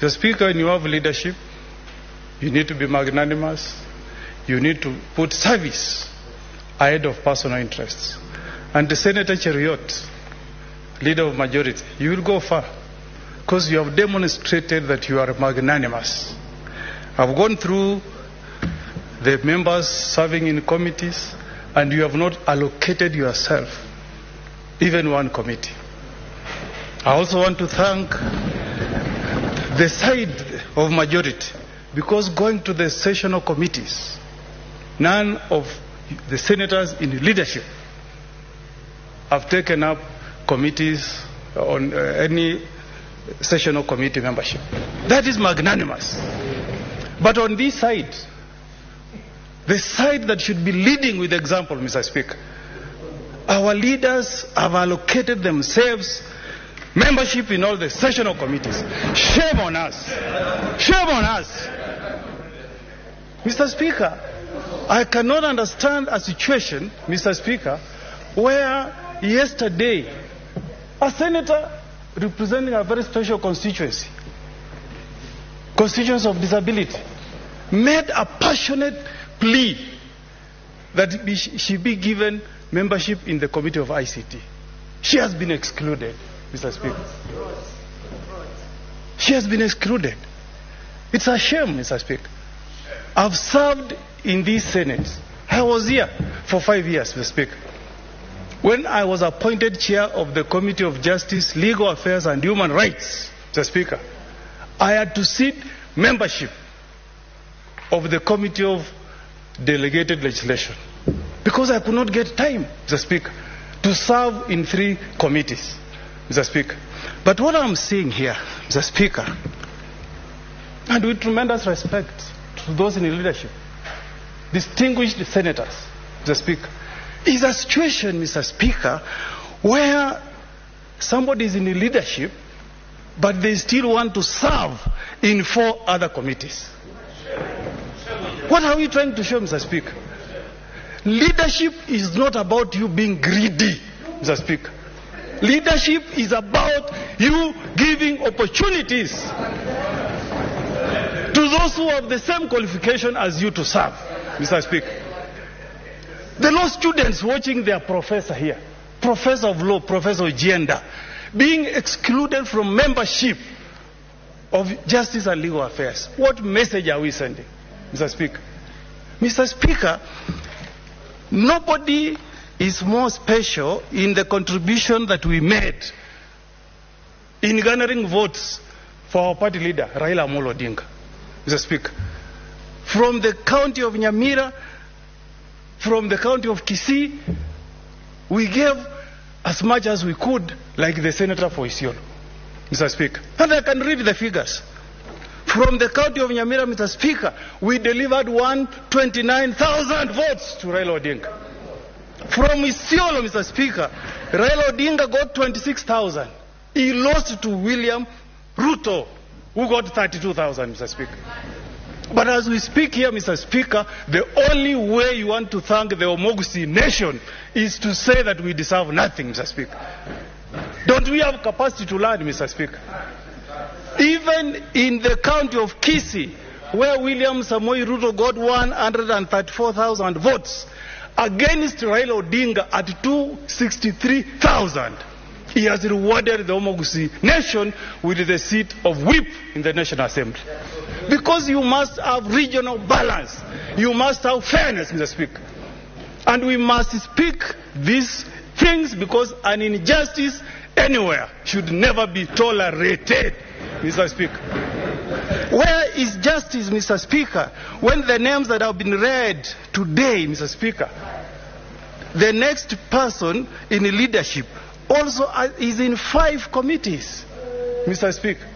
The Speaker, when you have leadership, you need to be magnanimous. You need to put service ahead of personal interests. And the Senator Cheriot, leader of majority, you will go far because you have demonstrated that you are magnanimous. I've gone through the members serving in committees, and you have not allocated yourself even one committee. I also want to thank the side of majority, because going to the sessional committees, none of the senators in leadership have taken up committees on any sessional committee membership. That is magnanimous. But on this side, the side that should be leading with example, Mr. Speaker, our leaders have allocated themselves membership in all the sessional committees. Shame on us. Shame on us. Mr. Speaker, I cannot understand a situation, Mr. Speaker, where yesterday a senator representing a very special constituency of disability, made a passionate plea that she be given membership in the Committee of ICT. She has been excluded, Mr. Speaker. She has been excluded. It's a shame, Mr. Speaker. I've served in these Senates. I was here for 5 years, Mr. Speaker. When I was appointed chair of the Committee of Justice, Legal Affairs and Human Rights, Mr. Speaker, I had to seek membership of the Committee of Delegated Legislation because I could not get time, Mr. Speaker, to serve in 3 committees, Mr. Speaker. But what I'm saying here, Mr. Speaker, and with tremendous respect to those in leadership, distinguished senators, Mr. Speaker, is a situation, Mr. Speaker, where somebody is in the leadership, but they still want to serve in 4 other committees. What are we trying to show, Mr. Speaker? Leadership is not about you being greedy, Mr. Speaker. Leadership is about you giving opportunities to those who have the same qualification as you to serve, Mr. Speaker. The law students watching their professor here, professor of law, professor of gender, being excluded from membership of justice and legal affairs. What message are we sending, Mr. Speaker? Mr. Speaker, nobody is more special in the contribution that we made in garnering votes for our party leader, Raila Amolo Odinga, Mr. Speaker. From the county of Nyamira, from the county of Kisii, we gave as much as we could, like the senator for Isiolo, Mr. Speaker. And I can read the figures. From the county of Nyamira, Mr. Speaker, we delivered 129,000 votes to Raila Odinga. From Isiolo, Mr. Speaker, Raila Odinga got 26,000. He lost to William Ruto, who got 32,000, Mr. Speaker. But as we speak here, Mr. Speaker, the only way you want to thank the Omogusi nation is to say that we deserve nothing, Mr. Speaker. Don't we have capacity to learn, Mr. Speaker? Even in the county of Kisii, where William Samoei Ruto got 134,000 votes against Raila Odinga at 263,000, he has rewarded the Omogusi nation with the seat of whip in the National Assembly. Because you must have regional balance. You must have fairness, Mr. Speaker. And we must speak these things because an injustice anywhere should never be tolerated, Mr. Speaker. Where is justice, Mr. Speaker, when the names that have been read today, Mr. Speaker, the next person in leadership also is in 5 committees, Mr. Speaker.